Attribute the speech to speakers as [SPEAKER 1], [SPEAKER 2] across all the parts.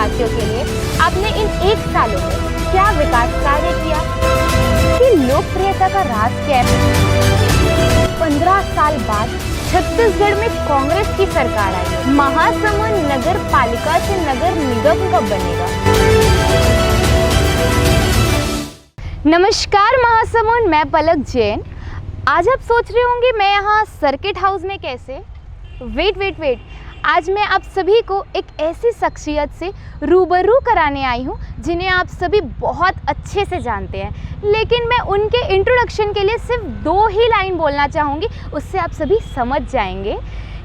[SPEAKER 1] वासियों के लिए आपने इन 1 सालों में क्या विकास कार्य किया? कि लोकप्रियता का राज क्या है? 15 साल बाद छत्तीसगढ़ में कांग्रेस की सरकार आई। महासमुंद नगर पालिका से नगर निगम कब बनेगा? नमस्कार महासमुंद, मैं पलक जैन। आज आप सोच रहे होंगे मैं यहाँ सर्किट हाउस में कैसे? वेट, आज मैं आप सभी को एक ऐसी शख्सियत से रूबरू कराने आई हूँ जिन्हें आप सभी बहुत अच्छे से जानते हैं, लेकिन मैं उनके इंट्रोडक्शन के लिए सिर्फ 2 ही लाइन बोलना चाहूँगी, उससे आप सभी समझ जाएंगे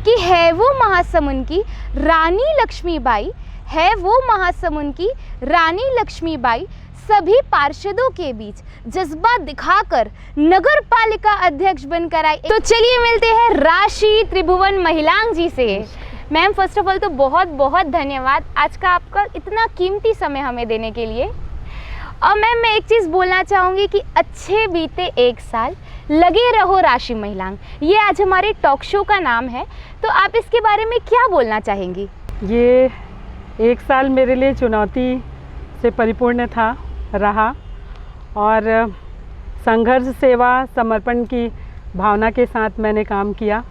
[SPEAKER 1] कि है वो महासमुंद की रानी लक्ष्मीबाई, है वो महासमुंद की रानी लक्ष्मीबाई सभी पार्षदों के बीच जज्बा दिखाकर नगर पालिका अध्यक्ष बनकर आई। तो चलिए मिलते हैं राशि त्रिभुवन महिलांग जी से। मैम, फर्स्ट ऑफ ऑल तो बहुत बहुत धन्यवाद आज का आपका इतना कीमती समय हमें देने के लिए। और मैम, मैं एक चीज़ बोलना चाहूँगी कि अच्छे बीते 1 साल, लगे रहो राशि महिलांग, ये आज हमारे टॉक शो का नाम है, तो आप इसके बारे में क्या बोलना चाहेंगी?
[SPEAKER 2] ये 1 साल मेरे लिए चुनौती से परिपूर्ण रहा और संघर्ष, सेवा, समर्पण की भावना के साथ मैंने काम किया।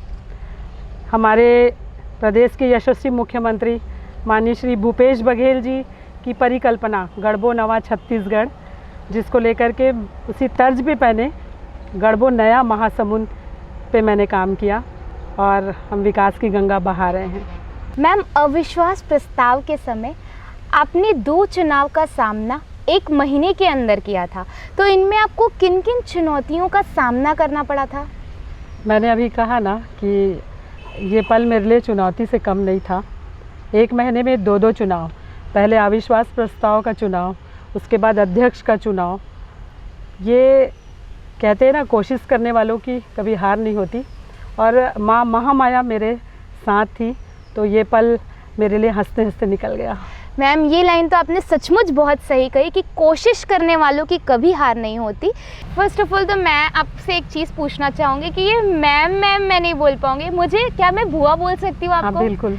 [SPEAKER 2] हमारे प्रदेश के यशस्वी मुख्यमंत्री माननीय श्री भूपेश बघेल जी की परिकल्पना गढ़बो नवा छत्तीसगढ़, जिसको लेकर के उसी तर्ज पे मैंने गढ़बो नया महासमुंद पे मैंने काम किया और हम विकास की गंगा बहा रहे हैं।
[SPEAKER 1] मैम, अविश्वास प्रस्ताव के समय आपने 2 चुनाव का सामना 1 महीने के अंदर किया था, तो इनमें आपको किन किन चुनौतियों का सामना करना पड़ा था?
[SPEAKER 2] मैंने अभी कहा ना कि ये पल मेरे लिए चुनौती से कम नहीं था। 1 महीने में 2 चुनाव, पहले अविश्वास प्रस्ताव का चुनाव, उसके बाद अध्यक्ष का चुनाव। ये कहते हैं ना, कोशिश करने वालों की कभी हार नहीं होती और माँ महामाया मेरे साथ थी, तो ये पल मेरे लिए हंसते हंसते निकल गया।
[SPEAKER 1] मैम, ये लाइन तो आपने सचमुच बहुत सही कही कि कोशिश करने वालों की कभी हार नहीं होती। फर्स्ट ऑफ ऑल तो मैं आपसे एक चीज़ पूछना चाहूँगी कि ये मैम मैं नहीं बोल पाऊँगी, मुझे क्या मैं बुआ बोल सकती हूँ आपको?
[SPEAKER 2] हाँ, बिल्कुल।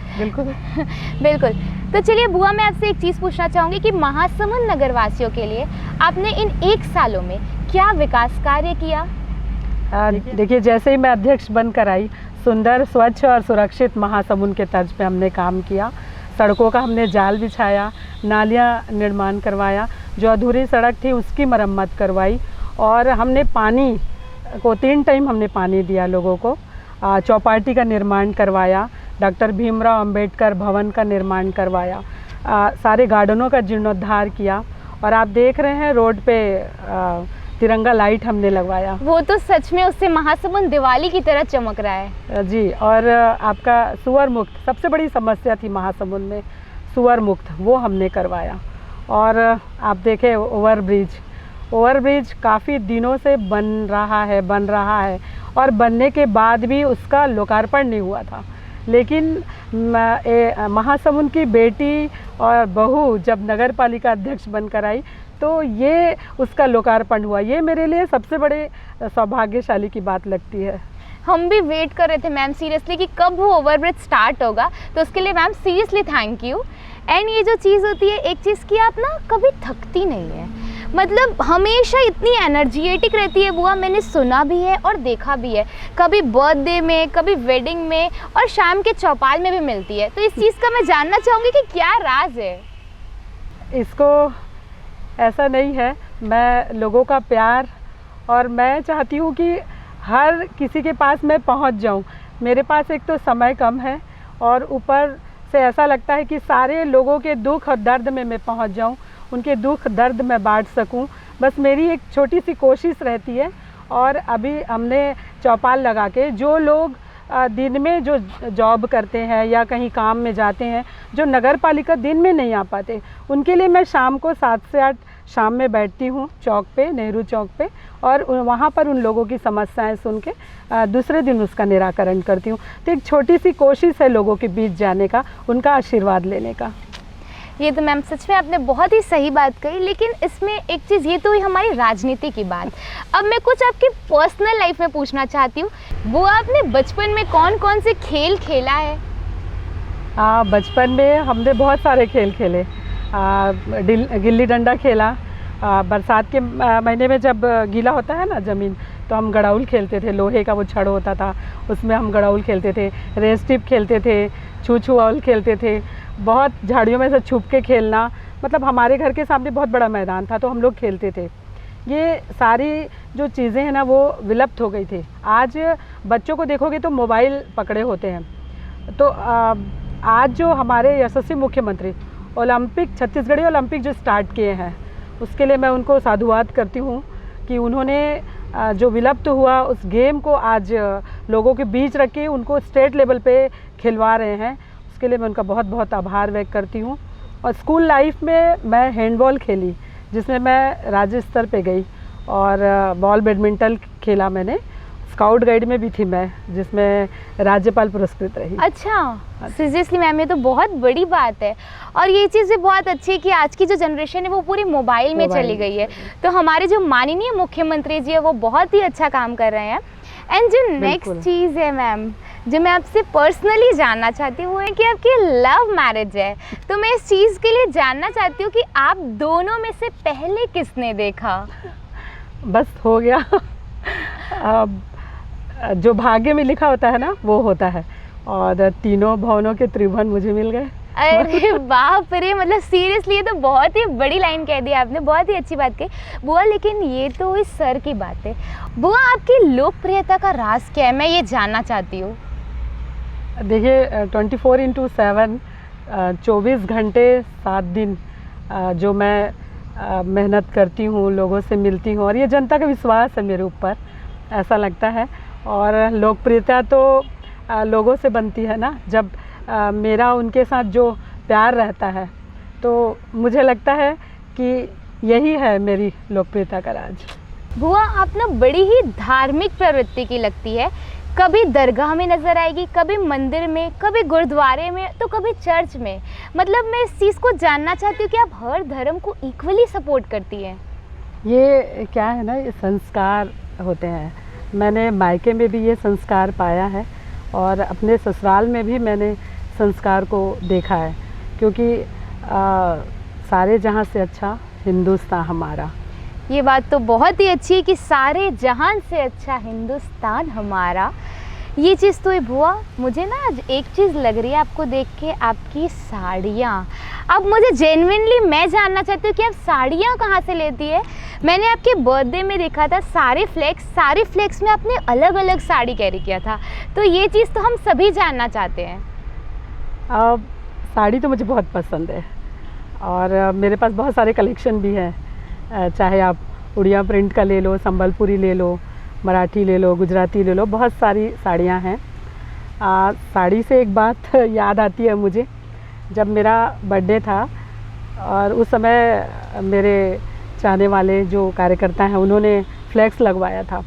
[SPEAKER 1] बिल्कुल। तो चलिए बुआ, मैं आपसे एक चीज़ पूछना चाहूँगी कि महासमुंद नगरवासियों के लिए आपने इन 1 सालों में क्या विकास कार्य किया?
[SPEAKER 2] देखिए, जैसे ही मैं अध्यक्ष बनकर आई, सुंदर, स्वच्छ और सुरक्षित महासमुंद के तर्ज पे हमने काम किया। सड़कों का हमने जाल बिछाया, नालियाँ निर्माण करवाया, जो अधूरी सड़क थी उसकी मरम्मत करवाई और हमने पानी को 3 टाइम हमने पानी दिया लोगों को। चौपाटी का निर्माण करवाया, डॉक्टर भीमराव अंबेडकर भवन का निर्माण करवाया, सारे गार्डनों का जीर्णोद्धार किया और आप देख रहे हैं रोड पे तिरंगा लाइट हमने लगवाया।
[SPEAKER 1] वो तो सच में उससे महासमुंद दिवाली की तरह चमक रहा है
[SPEAKER 2] जी। और आपका सुअर मुक्त, सबसे बड़ी समस्या थी महासमुंद में, सुअर मुक्त, वो हमने करवाया। और आप देखें ओवरब्रिज काफ़ी दिनों से बन रहा है और बनने के बाद भी उसका लोकार्पण नहीं हुआ था, लेकिन महासमुंद की बेटी और बहू जब नगर पालिका अध्यक्ष बनकर आई तो ये उसका लोकार्पण हुआ। ये मेरे लिए सबसे बड़े सौभाग्यशाली की बात लगती है।
[SPEAKER 1] हम भी वेट कर रहे थे मैम सीरियसली कि कब वो ओवरब्रिज स्टार्ट होगा, तो उसके लिए ma'am seriously thank you. And ये जो चीज़ होती है, एक चीज़ की आप ना कभी थकती नहीं है, मतलब हमेशा इतनी एनर्जेटिक रहती है बुआ। मैंने सुना भी है और देखा भी है, कभी बर्थडे में, कभी वेडिंग में और शाम के चौपाल में भी मिलती है। तो इस चीज़ का मैं जानना चाहूँगी कि क्या राज है
[SPEAKER 2] इसको? ऐसा नहीं है, मैं लोगों का प्यार और मैं चाहती हूँ कि हर किसी के पास मैं पहुँच जाऊँ। मेरे पास एक तो समय कम है और ऊपर से ऐसा लगता है कि सारे लोगों के दुख और दर्द में मैं पहुँच जाऊँ, उनके दुख दर्द में बांट सकूँ, बस मेरी एक छोटी सी कोशिश रहती है। और अभी हमने चौपाल लगा के, जो लोग दिन में जो जॉब करते हैं या कहीं काम में जाते हैं, जो नगर पालिका दिन में नहीं आ पाते, उनके लिए मैं शाम को 7 से 8 शाम में बैठती हूँ चौक पे, नेहरू चौक पे, और वहाँ पर उन लोगों की समस्याएं सुन के दूसरे दिन उसका निराकरण करती हूँ। तो एक छोटी सी कोशिश है लोगों के बीच जाने का, उनका आशीर्वाद लेने का।
[SPEAKER 1] ये तो मैम सच में आपने बहुत ही सही बात कही, लेकिन इसमें एक चीज़, ये तो हुई हमारी राजनीति की बात। अब मैं कुछ आपकी पर्सनल लाइफ में पूछना चाहती हूँ। वो आपने बचपन में कौन कौन से खेल खेला है?
[SPEAKER 2] बचपन में हमने बहुत सारे खेल खेले। गिल्ली डंडा खेला। बरसात के महीने में जब गीला होता है ना ज़मीन, तो हम गड़ाउल खेलते थे। लोहे का वो छड़ होता था, उसमें हम गड़ाउल खेलते थे। रेस टिप खेलते थे, छू छुआउल खेलते थे। बहुत झाड़ियों में से छुप के खेलना, मतलब हमारे घर के सामने बहुत बड़ा मैदान था, तो हम लोग खेलते थे। ये सारी जो चीज़ें हैं ना, वो विलुप्त हो गई थी। आज बच्चों को देखोगे तो मोबाइल पकड़े होते हैं। तो आज जो हमारे यशस्वी मुख्यमंत्री ओलंपिक, छत्तीसगढ़ी ओलंपिक जो स्टार्ट किए हैं, उसके लिए मैं उनको साधुवाद करती हूँ कि उन्होंने जो विलुप्त हुआ उस गेम को आज लोगों के बीच रख के उनको स्टेट लेवल पे खिलवा रहे हैं। उसके लिए मैं उनका बहुत बहुत आभार व्यक्त करती हूँ। और स्कूल लाइफ में मैं हैंडबॉल खेली, जिसमें मैं राज्य स्तर पे गई, और बॉल बैडमिंटन खेला मैंने। स्काउट गाइड में भी थी मैं, जिसमें राज्यपाल पुरस्कृत रही।
[SPEAKER 1] अच्छा, सीरियसली मैम, ये तो बहुत बड़ी बात है। और ये चीज़ भी बहुत अच्छी है कि आज की जो जनरेशन है वो पूरी मोबाइल में चली गई है। तो हमारे जो माननीय मुख्यमंत्री जी है वो बहुत ही अच्छा काम कर रहे हैं। एंड जो नेक्स्ट चीज़ है मैम, जो मैं आपसे पर्सनली जानना चाहती हूँ, वो है कि आपकी लव मैरिज है। तो मैं इस चीज़ के लिए जानना चाहती हूँ कि आप दोनों में से पहले किसने देखा?
[SPEAKER 2] बस हो गया। जो भाग्य में लिखा होता है ना, वो होता है। और तीनों भवनों के त्रिभुवन मुझे मिल गए।
[SPEAKER 1] अरे बाप रे, मतलब सीरियसली ये तो बहुत ही बड़ी लाइन कह दी आपने, बहुत ही अच्छी बात कही बुआ। लेकिन ये तो इस सर की बात है। बुआ, आपकी लोकप्रियता का राज क्या है, मैं ये जानना चाहती हूँ।
[SPEAKER 2] देखिए, 24/7 24 घंटे 7 दिन जो मैं मेहनत करती हूँ, लोगों से मिलती हूँ, और ये जनता का विश्वास है मेरे ऊपर, ऐसा लगता है। और लोकप्रियता तो लोगों से बनती है ना, जब मेरा उनके साथ जो प्यार रहता है, तो मुझे लगता है कि यही है मेरी लोकप्रियता का राज।
[SPEAKER 1] बुआ, आप ना बड़ी ही धार्मिक प्रवृत्ति की लगती है। कभी दरगाह में नज़र आएगी, कभी मंदिर में, कभी गुरुद्वारे में, तो कभी चर्च में। मतलब मैं इस चीज़ को जानना चाहती हूँ कि आप हर धर्म को इक्वली सपोर्ट करती हैं।
[SPEAKER 2] ये क्या है ना, ये संस्कार होते हैं। मैंने मायके में भी ये संस्कार पाया है, और अपने ससुराल में भी मैंने संस्कार को देखा है। क्योंकि सारे जहां से अच्छा हिंदुस्तान हमारा।
[SPEAKER 1] ये बात तो बहुत ही अच्छी है कि सारे जहान से अच्छा हिंदुस्तान हमारा। ये चीज़ तो है बुआ। मुझे ना आज एक चीज़ लग रही है आपको देख के, आपकी साड़ियाँ। अब मुझे जेन्युइनली मैं जानना चाहती हूँ कि आप साड़ियाँ कहाँ से लेती है। मैंने आपके बर्थडे में देखा था सारे फ्लेक्स में आपने अलग अलग साड़ी कैरी किया था। तो ये चीज़ तो हम सभी जानना चाहते हैं।
[SPEAKER 2] अब साड़ी तो मुझे बहुत पसंद है, और मेरे पास बहुत सारे कलेक्शन भी हैं। चाहे आप उड़िया प्रिंट का ले लो, संबलपुरी ले लो, मराठी ले लो, गुजराती ले लो, बहुत सारी साड़ियाँ हैं। साड़ी से एक बात याद आती है मुझे, जब मेरा बर्थडे था, और उस समय मेरे चाहने वाले जो कार्यकर्ता हैं, उन्होंने फ्लैक्स लगवाया था।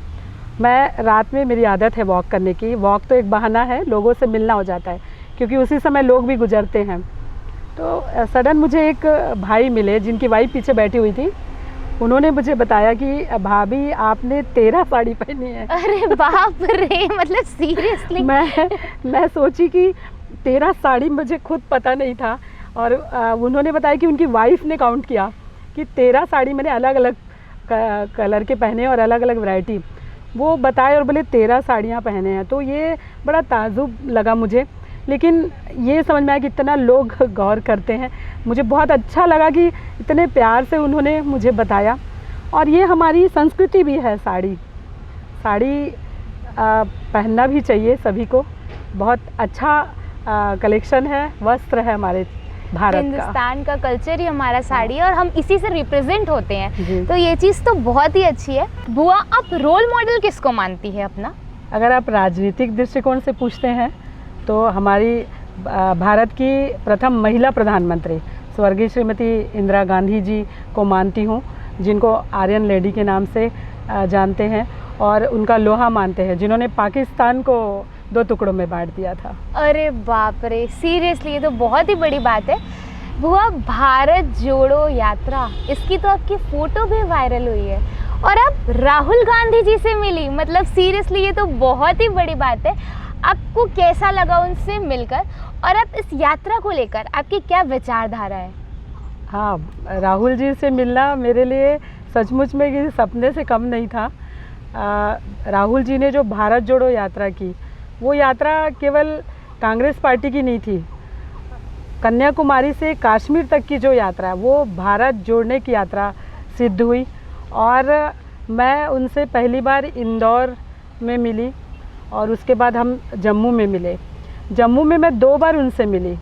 [SPEAKER 2] मैं रात में, मेरी आदत है वॉक करने की। वॉक तो एक बहाना है, लोगों से मिलना हो जाता है, क्योंकि उसी समय लोग भी गुजरते हैं। तो सडन मुझे एक भाई मिले, जिनकी वाइफ पीछे बैठी हुई थी। उन्होंने मुझे बताया कि भाभी आपने 13 साड़ी पहनी है।
[SPEAKER 1] अरे बाप रे, मतलब सीरियसली?
[SPEAKER 2] मैं सोची कि 13 साड़ी, मुझे खुद पता नहीं था। और उन्होंने बताया कि उनकी वाइफ ने काउंट किया कि 13 साड़ी मैंने अलग अलग कलर के पहने, और अलग अलग वैरायटी वो बताए, और बोले 13 साड़ियाँ पहने हैं। तो ये बड़ा ताजुब लगा मुझे, लेकिन ये समझ में आया कि इतना लोग गौर करते हैं। मुझे बहुत अच्छा लगा कि इतने प्यार से उन्होंने मुझे बताया। और ये हमारी संस्कृति भी है। साड़ी पहनना भी चाहिए सभी को। बहुत अच्छा कलेक्शन है, वस्त्र है हमारे भारत
[SPEAKER 1] हिंदुस्तान का कल्चर ही हमारा साड़ी है, और हम इसी से रिप्रेजेंट होते हैं। तो ये चीज़ तो बहुत ही अच्छी है। बुआ, आप रोल मॉडल किसको मानती है अपना?
[SPEAKER 2] अगर आप राजनीतिक दृष्टिकोण से पूछते हैं, तो हमारी भारत की प्रथम महिला प्रधानमंत्री स्वर्गीय श्रीमती इंदिरा गांधी जी को मानती हूँ, जिनको आर्यन लेडी के नाम से जानते हैं, और उनका लोहा मानते हैं, जिन्होंने पाकिस्तान को 2 टुकड़ों में बांट दिया था।
[SPEAKER 1] अरे बाप रे, सीरियसली ये तो बहुत ही बड़ी बात है। बुआ, भारत जोड़ो यात्रा, इसकी तो आपकी फ़ोटो भी वायरल हुई है, और आप राहुल गांधी जी से मिली। मतलब सीरियसली ये तो बहुत ही बड़ी बात है। आपको कैसा लगा उनसे मिलकर, और आप इस यात्रा को लेकर आपकी क्या विचारधारा है?
[SPEAKER 2] हाँ, राहुल जी से मिलना मेरे लिए सचमुच में किसी सपने से कम नहीं था। राहुल जी ने जो भारत जोड़ो यात्रा की, वो यात्रा केवल कांग्रेस पार्टी की नहीं थी। कन्याकुमारी से कश्मीर तक की जो यात्रा है वो भारत जोड़ने की यात्रा सिद्ध हुई। और मैं उनसे पहली बार इंदौर में मिली और उसके बाद हम जम्मू में मिले। जम्मू में मैं 2 बार उनसे मिली।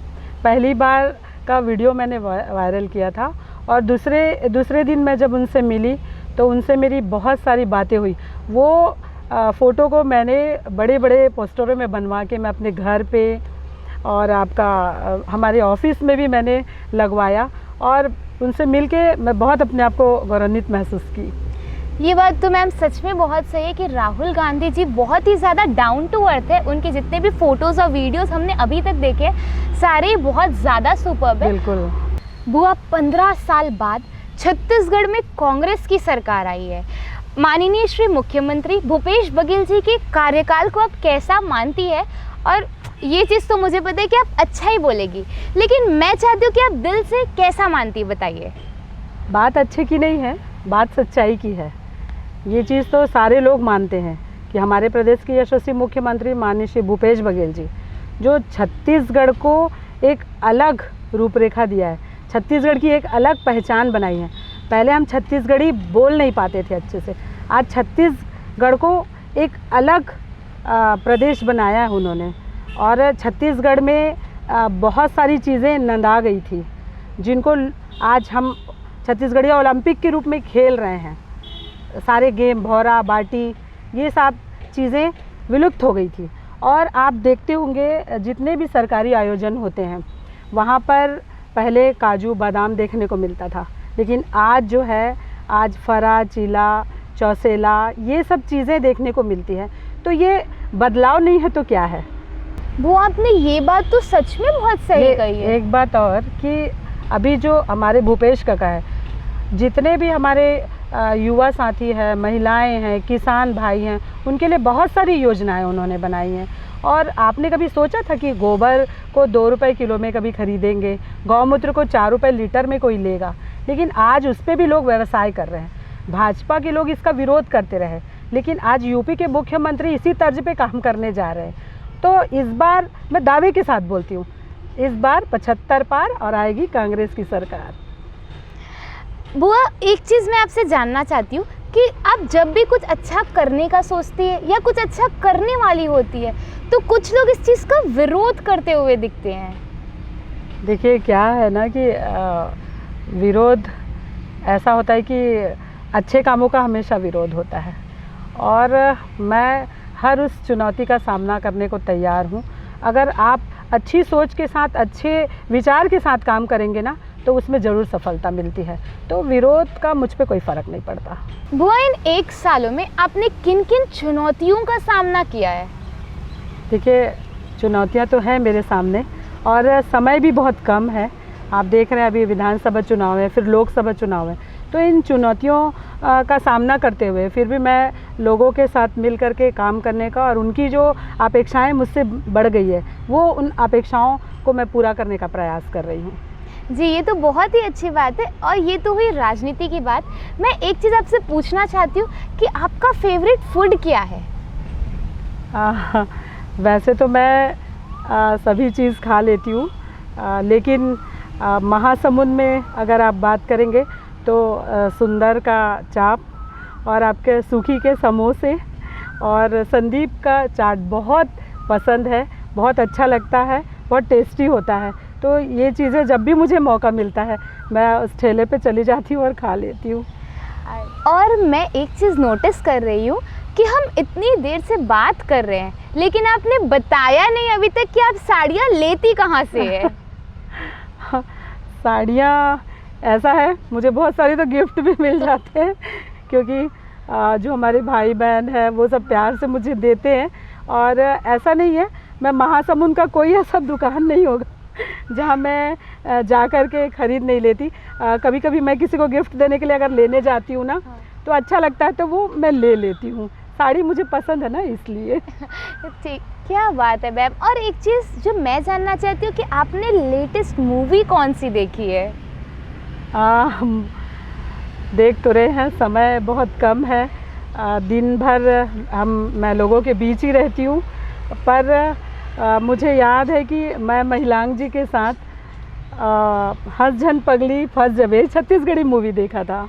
[SPEAKER 2] पहली बार का वीडियो मैंने वायरल किया था और दूसरे दिन मैं जब उनसे मिली तो उनसे मेरी बहुत सारी बातें हुई। वो फ़ोटो को मैंने बड़े बड़े पोस्टरों में बनवा के मैं अपने घर पे और हमारे ऑफिस में भी मैंने लगवाया और उनसे मिलके मैं बहुत अपने आप को गौरवान्वित महसूस की।
[SPEAKER 1] ये बात तो मैम सच में बहुत सही है कि राहुल गांधी जी बहुत ही ज़्यादा डाउन टू अर्थ है। उनके जितने भी फ़ोटोज़ और वीडियोस हमने अभी तक देखे सारे बहुत ज़्यादा सुपर्ब है।
[SPEAKER 2] बिल्कुल।
[SPEAKER 1] बुआ, 15 साल बाद छत्तीसगढ़ में कांग्रेस की सरकार आई है। माननीय श्री मुख्यमंत्री भूपेश बघेल जी के कार्यकाल को आप कैसा मानती है? और ये चीज़ तो मुझे पता है कि आप अच्छा ही बोलेगी, लेकिन मैं चाहती हूँ कि आप दिल से कैसा मानती है, बताइए।
[SPEAKER 2] बात अच्छे की नहीं है, बात सच्चाई की है। ये चीज़ तो सारे लोग मानते हैं कि हमारे प्रदेश के यशस्वी मुख्यमंत्री माननीय श्री भूपेश बघेल जी जो छत्तीसगढ़ को एक अलग रूपरेखा दिया है, छत्तीसगढ़ की एक अलग पहचान बनाई है। पहले हम छत्तीसगढ़ी बोल नहीं पाते थे अच्छे से, आज छत्तीसगढ़ को एक अलग प्रदेश बनाया है उन्होंने। और छत्तीसगढ़ में बहुत सारी चीज़ें नंदा गई थी जिनको आज हम छत्तीसगढ़िया ओलंपिक के रूप में खेल रहे हैं। सारे गेम, भौरा, बाटी, ये सब चीज़ें विलुप्त हो गई थी। और आप देखते होंगे जितने भी सरकारी आयोजन होते हैं वहाँ पर पहले काजू बादाम देखने को मिलता था, लेकिन आज जो है आज फरा, चीला, चौसेला, ये सब चीज़ें देखने को मिलती हैं। तो ये बदलाव नहीं है तो क्या है?
[SPEAKER 1] वो आपने ये बात तो सच में बहुत सही कही है।
[SPEAKER 2] एक बात और कि अभी जो हमारे भूपेश काका है, जितने भी हमारे युवा साथी हैं, महिलाएं हैं, किसान भाई हैं, उनके लिए बहुत सारी योजनाएं उन्होंने बनाई हैं। और आपने कभी सोचा था कि गोबर को 2 रुपये किलो में कभी खरीदेंगे, गौमूत्र को 4 रुपये लीटर में कोई लेगा? लेकिन आज उस पर भी लोग व्यवसाय कर रहे हैं। भाजपा के लोग इसका विरोध करते रहे, लेकिन आज यूपी के मुख्यमंत्री इसी तर्ज पे काम करने जा रहे हैं। तो इस बार मैं दावे के साथ बोलती हूँ, इस बार 75 पार और आएगी कांग्रेस की सरकार।
[SPEAKER 1] बुआ, एक चीज़ मैं आपसे जानना चाहती हूँ कि आप जब भी कुछ अच्छा करने का सोचती है या कुछ अच्छा करने वाली होती है तो कुछ लोग इस चीज़ का विरोध करते हुए दिखते हैं।
[SPEAKER 2] देखिए क्या है ना कि विरोध ऐसा होता है कि अच्छे कामों का हमेशा विरोध होता है और मैं हर उस चुनौती का सामना करने को तैयार हूँ। अगर आप अच्छी सोच के साथ, अच्छे विचार के साथ काम करेंगे ना तो उसमें ज़रूर सफलता मिलती है। तो विरोध का मुझ पे कोई फ़र्क नहीं पड़ता।
[SPEAKER 1] बुआ, इन 1 सालों में आपने किन किन चुनौतियों का सामना किया है?
[SPEAKER 2] देखिए, चुनौतियां तो हैं मेरे सामने और समय भी बहुत कम है। आप देख रहे हैं अभी विधानसभा चुनाव है, फिर लोकसभा चुनाव है। तो इन चुनौतियों का सामना करते हुए फिर भी मैं लोगों के साथ मिल कर के काम करने का, और उनकी जो अपेक्षाएं मुझसे बढ़ गई है वो उन अपेक्षाओं को मैं पूरा करने का प्रयास कर रही हूँ।
[SPEAKER 1] जी, ये तो बहुत ही अच्छी बात है। और ये तो हुई राजनीति की बात। मैं एक चीज़ आपसे पूछना चाहती हूँ कि आपका फेवरेट फूड क्या है?
[SPEAKER 2] वैसे तो मैं सभी चीज़ खा लेती हूँ, लेकिन महासमुंद में अगर आप बात करेंगे तो सुंदर का चाप और आपके सूखी के समोसे और संदीप का चाट बहुत पसंद है, बहुत अच्छा लगता है, बहुत टेस्टी होता है। तो ये चीज़ें जब भी मुझे मौका मिलता है मैं उस ठेले पे चली जाती हूँ और खा लेती हूँ।
[SPEAKER 1] और मैं एक चीज़ नोटिस कर रही हूँ कि हम इतनी देर से बात कर रहे हैं लेकिन आपने बताया नहीं अभी तक कि आप साड़ियाँ लेती कहाँ से है?
[SPEAKER 2] साड़ियाँ ऐसा है, मुझे बहुत सारी तो गिफ्ट भी मिल जाते हैं क्योंकि जो हमारे भाई बहन हैं वो सब प्यार से मुझे देते हैं। और ऐसा नहीं है, मैं महासमुंद का कोई ऐसा दुकान नहीं होगा जहाँ मैं जा कर के ख़रीद नहीं लेती। कभी कभी मैं किसी को गिफ्ट देने के लिए अगर लेने जाती हूँ ना तो अच्छा लगता है तो वो मैं ले लेती हूँ। साड़ी मुझे पसंद है ना, इसलिए।
[SPEAKER 1] ठीक, क्या बात है मैम। और एक चीज़ जो मैं जानना चाहती हूँ कि आपने लेटेस्ट मूवी कौन सी देखी है?
[SPEAKER 2] हम देख तो रहे हैं, समय बहुत कम है। दिन भर मैं लोगों के बीच ही रहती हूँ, पर मुझे याद है कि मैं महिलांग जी के साथ हंस झन पगली फंस जबे छत्तीसगढ़ी मूवी देखा था।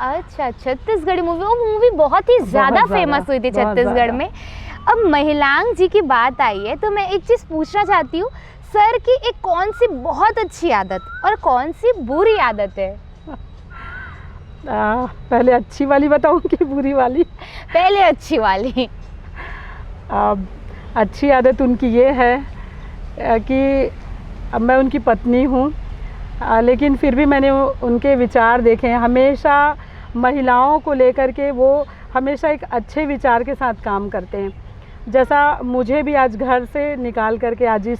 [SPEAKER 1] अच्छा, छत्तीसगढ़ी मूवी, वो मूवी बहुत ही ज़्यादा फेमस हुई थी छत्तीसगढ़ में। अब महिलांग जी की बात आई है तो मैं एक चीज़ पूछना चाहती हूँ सर कि एक कौन सी बहुत अच्छी आदत और कौन सी बुरी आदत है?
[SPEAKER 2] पहले अच्छी वाली बताऊँ कि बुरी वाली?
[SPEAKER 1] पहले अच्छी वाली।
[SPEAKER 2] अच्छी आदत उनकी ये है कि अब मैं उनकी पत्नी हूँ, लेकिन फिर भी मैंने उनके विचार देखे हैं। हमेशा महिलाओं को लेकर के वो हमेशा एक अच्छे विचार के साथ काम करते हैं। जैसा मुझे भी आज घर से निकाल करके आज इस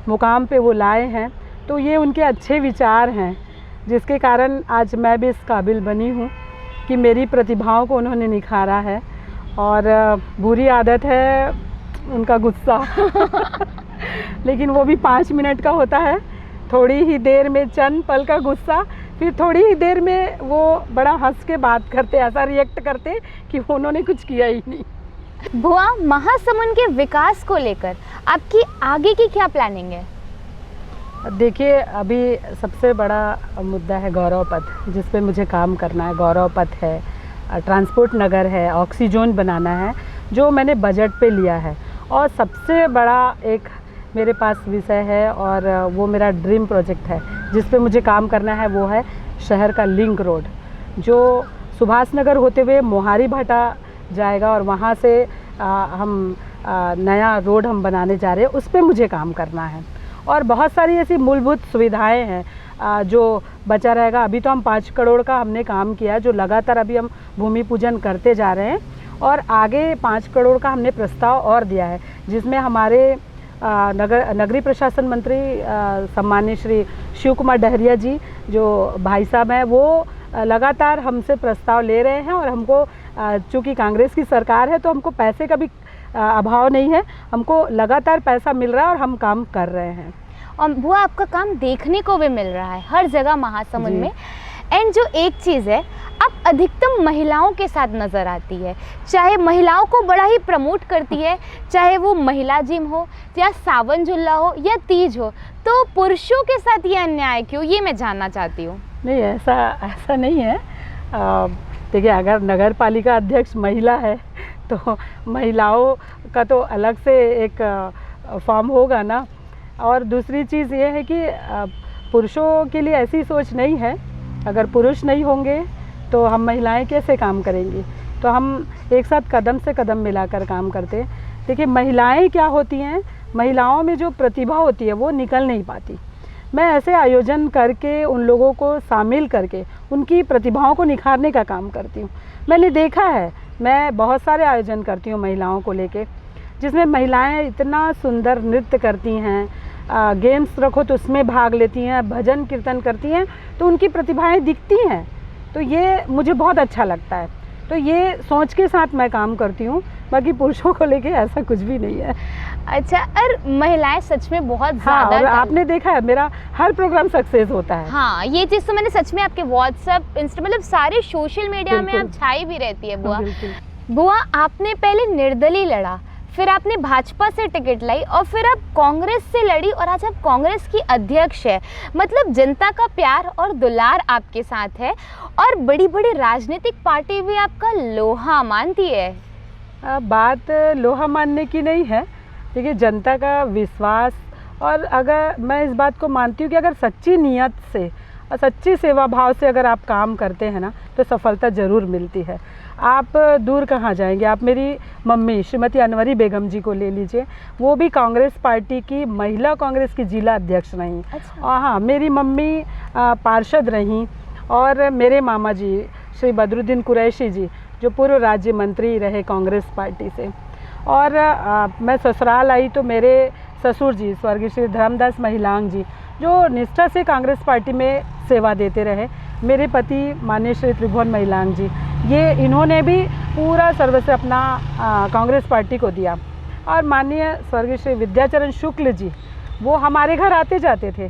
[SPEAKER 2] मुकाम पे वो लाए हैं, तो ये उनके अच्छे विचार हैं, जिसके कारण आज मैं भी इस काबिल बनी हूँ कि मेरी प्रतिभाओं को उन्होंने निखारा है। और बुरी आदत है उनका गुस्सा लेकिन वो भी 5 मिनट का होता है, थोड़ी ही देर में चंद पल का गुस्सा, फिर थोड़ी ही देर में वो बड़ा हंस के बात करते, ऐसा रिएक्ट करते कि उन्होंने कुछ किया ही नहीं।
[SPEAKER 1] बुआ, महासमुंद के विकास को लेकर आपकी आगे की क्या प्लानिंग है?
[SPEAKER 2] देखिए, अभी सबसे बड़ा मुद्दा है गौरव पथ, जिस पे मुझे काम करना है। गौरव पथ है, ट्रांसपोर्ट नगर है, ऑक्सीजोन बनाना है, जो मैंने बजट पे लिया है। और सबसे बड़ा एक मेरे पास विषय है और वो मेरा ड्रीम प्रोजेक्ट है जिस पे मुझे काम करना है, वो है शहर का लिंक रोड, जो सुभाष नगर होते हुए मोहारी भाटा जाएगा और वहाँ से हम नया रोड हम बनाने जा रहे हैं, उस पे मुझे काम करना है। और बहुत सारी ऐसी मूलभूत सुविधाएं हैं जो बचा रहेगा। अभी तो हम 5 करोड़ का हमने काम किया, जो लगातार अभी हम भूमि पूजन करते जा रहे हैं, और आगे 5 करोड़ का हमने प्रस्ताव और दिया है, जिसमें हमारे नगरीय प्रशासन मंत्री सम्माननीय श्री शिव कुमार डहरिया जी, जो भाई साहब हैं, वो लगातार हमसे प्रस्ताव ले रहे हैं। और हमको चूँकि कांग्रेस की सरकार है तो हमको पैसे का भी अभाव नहीं है, हमको लगातार पैसा मिल रहा है और हम काम कर रहे हैं।
[SPEAKER 1] और बुआ, आपका काम देखने को भी मिल रहा है हर जगह महासमुंद में। एंड जो एक चीज़ है, आप अधिकतम महिलाओं के साथ नज़र आती है, चाहे महिलाओं को बड़ा ही प्रमोट करती है, चाहे वो महिला जिम हो या सावन झुल्ला हो या तीज हो, तो पुरुषों के साथ ये अन्याय क्यों, ये मैं जानना चाहती हूँ।
[SPEAKER 2] नहीं, ऐसा नहीं है। देखिए, अगर नगर पालिका अध्यक्ष महिला है तो महिलाओं का तो अलग से एक फॉर्म होगा ना। और दूसरी चीज़ ये है कि पुरुषों के लिए ऐसी सोच नहीं है, अगर पुरुष नहीं होंगे तो हम महिलाएं कैसे काम करेंगी। तो हम एक साथ कदम से कदम मिलाकर काम करते हैं। देखिए, महिलाएं क्या होती हैं, महिलाओं में जो प्रतिभा होती है वो निकल नहीं पाती। मैं ऐसे आयोजन करके उन लोगों को शामिल करके उनकी प्रतिभाओं को निखारने का काम करती हूँ। मैंने देखा है, मैं बहुत सारे आयोजन करती हूँ महिलाओं को लेके, जिसमें महिलाएं इतना सुंदर नृत्य करती हैं, गेम्स रखो तो उसमें भाग लेती हैं, भजन कीर्तन करती हैं, तो उनकी प्रतिभाएं दिखती हैं। तो ये मुझे बहुत अच्छा लगता है। तो ये सोच के साथ मैं काम करती हूँ, बाकी पुरुषों को लेके ऐसा कुछ भी नहीं है।
[SPEAKER 1] अच्छा, और महिलाएं सच में बहुत ज़्यादा,
[SPEAKER 2] और आपने देखा है मेरा हर प्रोग्राम सक्सेस होता है।
[SPEAKER 1] हाँ, ये चीज़ तो मैंने सच में आपके व्हाट्सएप, इंस्टा, मतलब सारे सोशल मीडिया में आप छाई भी रहती है बुआ। बुआ, आपने पहले निर्दलीय लड़ा, फिर आपने भाजपा से टिकट लाई और फिर आप कांग्रेस से लड़ी और आज आप कांग्रेस की अध्यक्ष है। मतलब जनता का प्यार और दुलार आपके साथ है और बड़ी बड़ी राजनीतिक पार्टी भी आपका लोहा मानती है।
[SPEAKER 2] बात लोहा मानने की नहीं है। देखिए, जनता का विश्वास, और अगर मैं इस बात को मानती हूँ कि अगर सच्ची नीयत से और सच्ची सेवा भाव से अगर आप काम करते हैं ना, तो सफलता ज़रूर मिलती है। आप दूर कहाँ जाएंगे, आप मेरी मम्मी श्रीमती अनवरी बेगम जी को ले लीजिए, वो भी कांग्रेस पार्टी की महिला कांग्रेस की जिला अध्यक्ष रहीं।
[SPEAKER 1] अच्छा।
[SPEAKER 2] और हाँ, मेरी मम्मी पार्षद रहीं, और मेरे मामा जी श्री बदरुद्दीन कुरैशी जी, जो पूर्व राज्य मंत्री रहे कांग्रेस पार्टी से। और मैं ससुराल आई तो मेरे ससुर जी स्वर्गीय श्री धर्मदास महिलांग जी, जो निष्ठा से कांग्रेस पार्टी में सेवा देते रहे। मेरे पति माननीय श्री त्रिभुवन महिलांग जी, ये इन्होंने भी पूरा सर्वस्व अपना कांग्रेस पार्टी को दिया। और माननीय स्वर्गीय श्री विद्याचरण शुक्ल जी, वो हमारे घर आते जाते थे।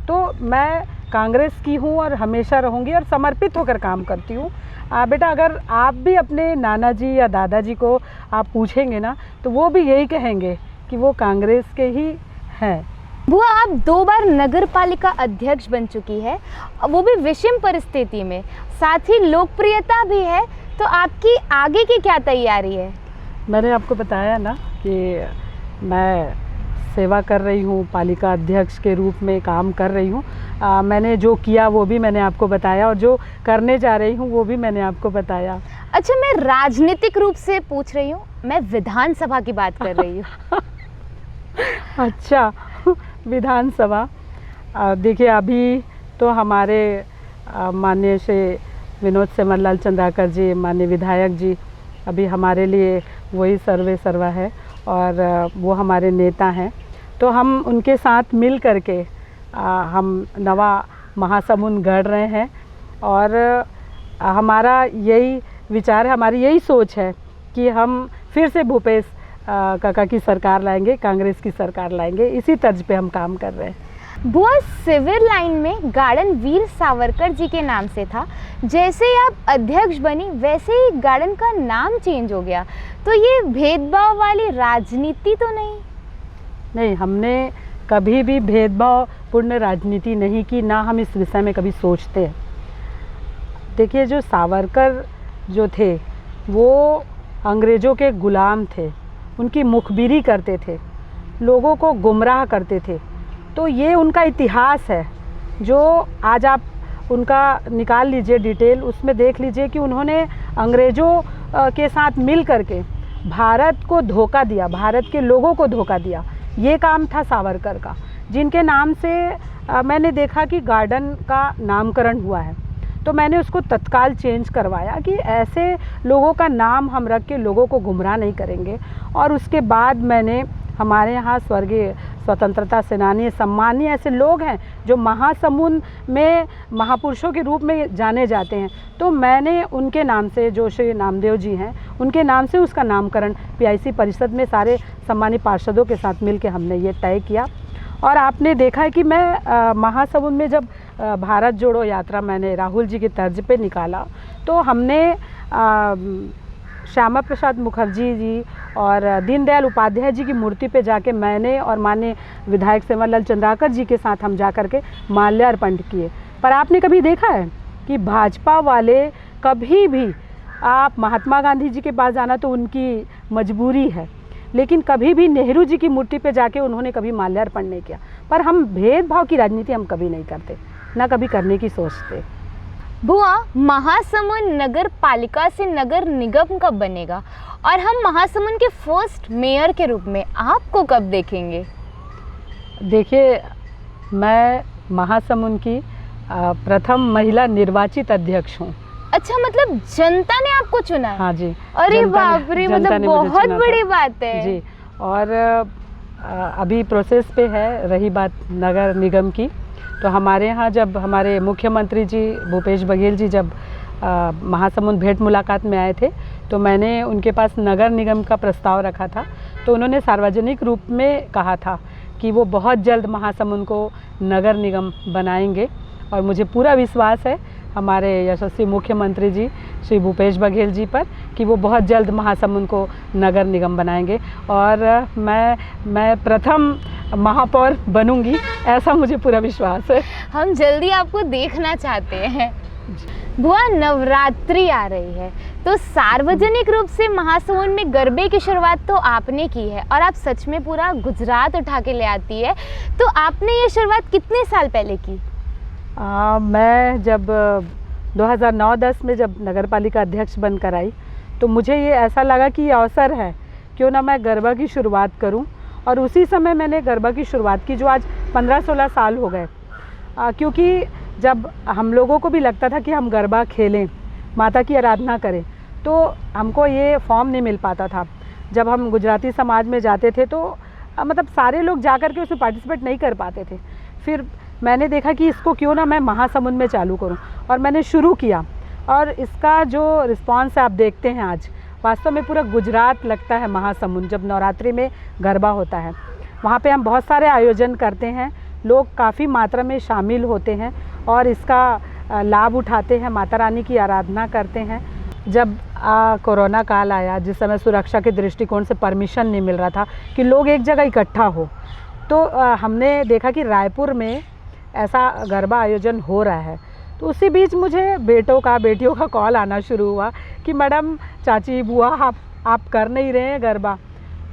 [SPEAKER 2] तो मैं कांग्रेस की हूँ और हमेशा रहूँगी और समर्पित होकर काम करती हूँ। बेटा, अगर आप भी अपने नाना जी या दादाजी को आप पूछेंगे ना, तो वो भी यही कहेंगे कि वो कांग्रेस के ही हैं।
[SPEAKER 1] बुआ, आप 2 बार नगर पालिका अध्यक्ष बन चुकी है, वो भी विषम परिस्थिति में, साथ ही लोकप्रियता भी है, तो आपकी आगे की क्या तैयारी है?
[SPEAKER 2] मैंने आपको बताया ना कि मैं सेवा कर रही हूँ, पालिका अध्यक्ष के रूप में काम कर रही हूँ। मैंने जो किया वो भी मैंने आपको बताया और जो करने जा रही हूँ वो भी मैंने आपको बताया।
[SPEAKER 1] अच्छा, मैं राजनीतिक रूप से पूछ रही हूँ, मैं विधानसभा की बात कर रही हूँ।
[SPEAKER 2] अच्छा, विधानसभा। देखिए, अभी तो हमारे माननीय श्री विनोद सेमरलाल चंद्राकर जी, माननीय विधायक जी, अभी हमारे लिए वही सर्वे सर्वा है और वो हमारे नेता हैं। तो हम उनके साथ मिल करके हम नवा महासमुंद गढ़ रहे हैं और हमारा यही विचार है, हमारी यही सोच है कि हम फिर से भूपेश काका की सरकार लाएंगे, कांग्रेस की सरकार लाएंगे। इसी तर्ज पे हम काम कर रहे हैं।
[SPEAKER 1] बुआ, सिविल लाइन में गार्डन वीर सावरकर जी के नाम से था, जैसे ही आप अध्यक्ष बनी वैसे ही गार्डन का नाम चेंज हो गया, तो ये भेदभाव वाली राजनीति तो नहीं?
[SPEAKER 2] नहीं, हमने कभी भी भेदभावपूर्ण राजनीति नहीं की, ना हम इस विषय में कभी सोचते हैं। देखिए, जो सावरकर जो थे वो अंग्रेज़ों के गुलाम थे, उनकी मुखबिरी करते थे, लोगों को गुमराह करते थे। तो ये उनका इतिहास है जो आज आप उनका निकाल लीजिए डिटेल, उसमें देख लीजिए कि उन्होंने अंग्रेज़ों के साथ मिल करके भारत को धोखा दिया, भारत के लोगों को धोखा दिया। ये काम था सावरकर का, जिनके नाम से मैंने देखा कि गार्डन का नामकरण हुआ है, तो मैंने उसको तत्काल चेंज करवाया कि ऐसे लोगों का नाम हम रख के लोगों को गुमराह नहीं करेंगे। और उसके बाद मैंने, हमारे यहाँ स्वर्गीय स्वतंत्रता सेनानी, सम्मानीय ऐसे लोग हैं जो महासमुंद में महापुरुषों के रूप में जाने जाते हैं, तो मैंने उनके नाम से, जो श्री नामदेव जी हैं, उनके नाम से उसका नामकरण पीआईसी परिषद में सारे सम्मानित पार्षदों के साथ मिलकर हमने ये तय किया। और आपने देखा है कि मैं महासमुंद में जब भारत जोड़ो यात्रा मैंने राहुल जी की तर्ज पे निकाला, तो हमने श्यामा प्रसाद मुखर्जी जी और दीनदयाल उपाध्याय जी की मूर्ति पे जाके मैंने और माननीय विधायक सेमरलाल चंद्राकर जी के साथ हम जा कर के माल्यार्पण किए। पर आपने कभी देखा है कि भाजपा वाले कभी भी, आप महात्मा गांधी जी के पास जाना तो उनकी मजबूरी है, लेकिन कभी भी नेहरू जी की मूर्ति पे जाके उन्होंने कभी माल्यार्पण नहीं किया। पर हम भेदभाव की राजनीति हम कभी नहीं करते, ना कभी करने की सोचते।
[SPEAKER 1] बुआ, महासमुंद नगर पालिका से नगर निगम कब बनेगा और हम महासमुंद के फर्स्ट मेयर के रूप में आपको कब देखेंगे?
[SPEAKER 2] देखिए, मैं महासमुंद की प्रथम महिला निर्वाचित अध्यक्ष हूँ।
[SPEAKER 1] अच्छा, मतलब जनता ने आपको चुना है?
[SPEAKER 2] हाँ जी।
[SPEAKER 1] अरे बाप रे, मतलब बहुत बड़ी बात है
[SPEAKER 2] जी। और अभी प्रोसेस पे है। रही बात नगर निगम की, तो हमारे यहाँ जब हमारे मुख्यमंत्री जी भूपेश बघेल जी जब महासमुंद भेंट मुलाकात में आए थे, तो मैंने उनके पास नगर निगम का प्रस्ताव रखा था। तो उन्होंने सार्वजनिक रूप में कहा था कि वो बहुत जल्द महासमुंद को नगर निगम बनाएंगे, और मुझे पूरा विश्वास है हमारे यशस्वी मुख्यमंत्री जी श्री भूपेश बघेल जी पर कि वो बहुत जल्द महासमुंद को नगर निगम बनाएंगे और मैं प्रथम महापौर बनूंगी, ऐसा मुझे पूरा विश्वास है।
[SPEAKER 1] हम जल्दी आपको देखना चाहते हैं। बुआ, नवरात्रि आ रही है, तो सार्वजनिक रूप से महासमुंद में गरबे की शुरुआत तो आपने की है और आप सच में पूरा गुजरात उठा के ले आती है। तो आपने ये शुरुआत कितने साल पहले की?
[SPEAKER 2] मैं जब 2009-10 में जब नगर पालिका अध्यक्ष बनकर आई, तो मुझे ये ऐसा लगा कि ये अवसर है, क्यों ना मैं गरबा की शुरुआत करूं। और उसी समय मैंने गरबा की शुरुआत की, जो आज 15-16 साल हो गए। क्योंकि जब हम लोगों को भी लगता था कि हम गरबा खेलें, माता की आराधना करें, तो हमको ये फॉर्म नहीं मिल पाता था। जब हम गुजराती समाज में जाते थे तो मतलब सारे लोग जा कर के उसमें पार्टिसिपेट नहीं कर पाते थे। फिर मैंने देखा कि इसको क्यों ना मैं महासमुंद में चालू करूं, और मैंने शुरू किया। और इसका जो रिस्पांस आप देखते हैं आज, वास्तव में पूरा गुजरात लगता है महासमुंद जब नवरात्रि में गरबा होता है। वहाँ पे हम बहुत सारे आयोजन करते हैं, लोग काफ़ी मात्रा में शामिल होते हैं और इसका लाभ उठाते हैं, माता रानी की आराधना करते हैं। जब कोरोना काल आया, जिस समय सुरक्षा के दृष्टिकोण से परमिशन नहीं मिल रहा था कि लोग एक जगह इकट्ठा हो, तो हमने देखा कि रायपुर में ऐसा गरबा आयोजन हो रहा है। तो उसी बीच मुझे बेटियों का कॉल आना शुरू हुआ कि मैडम, चाची, बुआ, आप कर नहीं रहे हैं गरबा।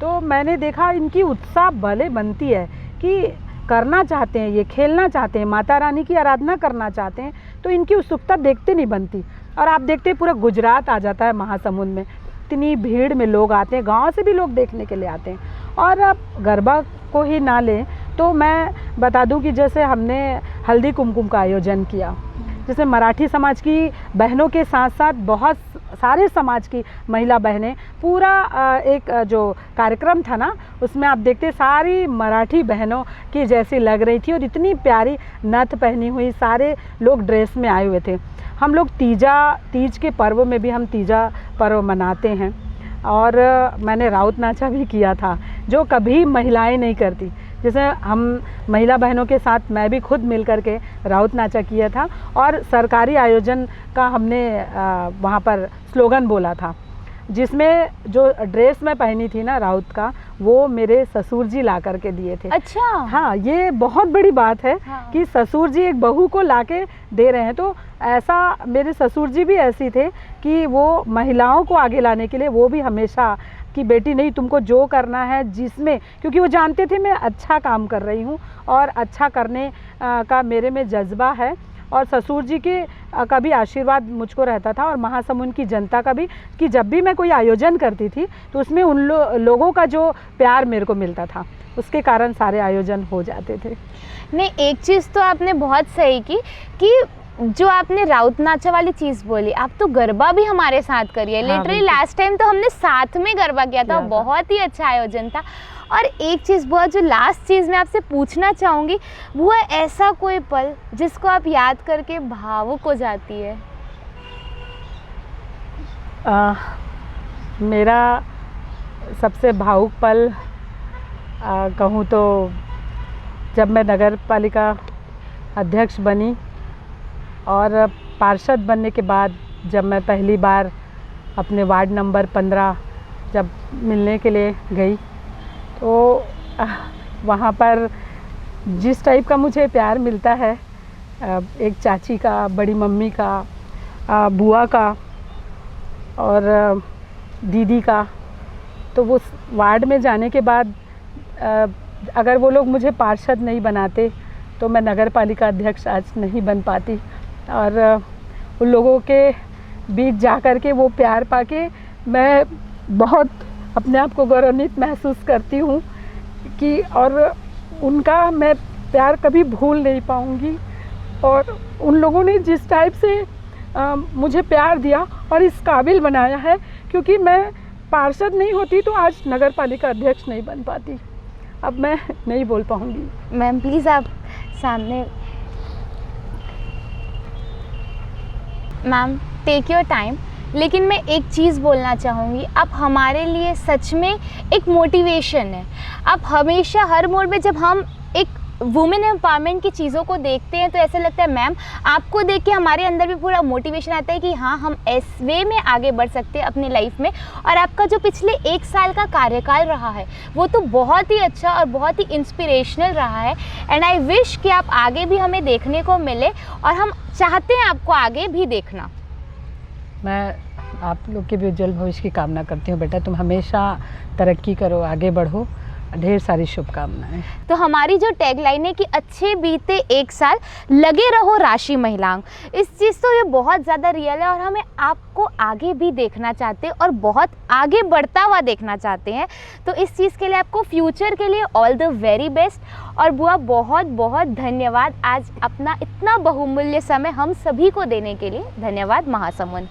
[SPEAKER 2] तो मैंने देखा इनकी उत्साह भले बनती है कि करना चाहते हैं, ये खेलना चाहते हैं, माता रानी की आराधना करना चाहते हैं, तो इनकी उत्सुकता देखते नहीं बनती। और आप देखते हैं पूरा गुजरात आ जाता है महासमुंद में, इतनी भीड़ में लोग आते हैं, गांव से भी लोग देखने के लिए आते हैं। और अब गरबा को ही ना लें तो मैं बता दूं कि जैसे हमने हल्दी कुमकुम का आयोजन किया, जिसमें मराठी समाज की बहनों के साथ साथ बहुत सारे समाज की महिला बहनें, पूरा एक जो कार्यक्रम था ना, उसमें आप देखते सारी मराठी बहनों की जैसी लग रही थी और इतनी प्यारी नथ पहनी हुई, सारे लोग ड्रेस में आए हुए थे। हम लोग तीज के पर्व में भी हम तीजा पर्व मनाते हैं और मैंने राउत नाचा भी किया था, जो कभी महिलाएं नहीं करती। जैसे हम महिला बहनों के साथ मैं भी खुद मिल कर के राउत नाचा किया था और सरकारी आयोजन का हमने वहाँ पर स्लोगन बोला था, जिसमें जो ड्रेस मैं पहनी थी ना राउत का, वो मेरे ससुर जी ला करके दिए थे।
[SPEAKER 1] अच्छा।
[SPEAKER 2] हाँ, ये बहुत बड़ी बात है। हाँ। कि ससुर जी एक बहू को लाके दे रहे हैं। तो ऐसा मेरे ससुर जी भी ऐसी थे कि वो महिलाओं को आगे लाने के लिए वो भी हमेशा कि बेटी नहीं, तुमको जो करना है जिसमें, क्योंकि वो जानते थे मैं अच्छा काम कर रही हूँ और अच्छा करने का मेरे में जज्बा है। और ससुर जी के का भी आशीर्वाद मुझको रहता था और महासमुंद की जनता का भी, कि जब भी मैं कोई आयोजन करती थी तो उसमें उन लोगों का जो प्यार मेरे को मिलता था, उसके कारण सारे आयोजन हो जाते थे।
[SPEAKER 1] नहीं, एक चीज़ तो आपने बहुत सही की कि जो आपने राउत नाचा वाली चीज़ बोली, आप तो गरबा भी हमारे साथ करिए। लिटरली लास्ट टाइम तो हमने साथ में गरबा किया था, बहुत ही अच्छा आयोजन था। और एक चीज़ बुआ, जो लास्ट चीज़ मैं आपसे पूछना चाहूँगी, बुआ ऐसा कोई पल जिसको आप याद करके भावुक हो जाती है?
[SPEAKER 2] मेरा सबसे भावुक पल कहूँ तो जब मैं नगर पालिका अध्यक्ष बनी और पार्षद बनने के बाद जब मैं पहली बार अपने वार्ड नंबर 15 जब मिलने के लिए गई, तो वहाँ पर जिस टाइप का मुझे प्यार मिलता है, एक चाची का, बड़ी मम्मी का, बुआ का और दीदी का, तो वो वार्ड में जाने के बाद अगर वो लोग मुझे पार्षद नहीं बनाते तो मैं नगर पालिका अध्यक्ष आज नहीं बन पाती। और उन लोगों के बीच जा कर के वो प्यार पाके मैं बहुत अपने आप को गौरवान्वित महसूस करती हूँ कि, और उनका मैं प्यार कभी भूल नहीं पाऊँगी। और उन लोगों ने जिस टाइप से मुझे प्यार दिया और इस काबिल बनाया है, क्योंकि मैं पार्षद नहीं होती तो आज नगर पालिका अध्यक्ष नहीं बन पाती। अब मैं नहीं बोल पाऊँगी।
[SPEAKER 1] मैम प्लीज़ आप सामने, मैम टेक योर टाइम। लेकिन मैं एक चीज़ बोलना चाहूँगी, आप हमारे लिए सच में एक मोटिवेशन है। आप हमेशा हर मोड़ पे जब हम एक वुमेन एम्पावरमेंट की चीज़ों को देखते हैं तो ऐसा लगता है मैम आपको देख के हमारे अंदर भी पूरा मोटिवेशन आता है कि हाँ, हम इस वे में आगे बढ़ सकते हैं अपनी लाइफ में। और आपका जो पिछले 1 साल का कार्यकाल रहा है वो तो बहुत ही अच्छा और बहुत ही इंस्पिरेशनल रहा है। एंड आई विश कि आप आगे भी हमें देखने को मिले और हम चाहते हैं आपको आगे भी देखना।
[SPEAKER 2] मैं आप लोग के भी उज्जवल भविष्य की कामना करती हूँ। बेटा तुम हमेशा तरक्की करो, आगे बढ़ो, ढेर सारी शुभकामनाएं।
[SPEAKER 1] तो हमारी जो टैगलाइन है कि अच्छे बीते 1 साल, लगे रहो राशि महिलाओं, इस चीज़ तो ये बहुत ज़्यादा रियल है और हमें आपको आगे भी देखना चाहते हैं और बहुत आगे बढ़ता हुआ देखना चाहते हैं। तो इस चीज़ के लिए आपको फ्यूचर के लिए ऑल द वेरी बेस्ट। और बुआ बहुत बहुत धन्यवाद आज अपना इतना बहुमूल्य समय हम सभी को देने के लिए। धन्यवाद महासमुंद।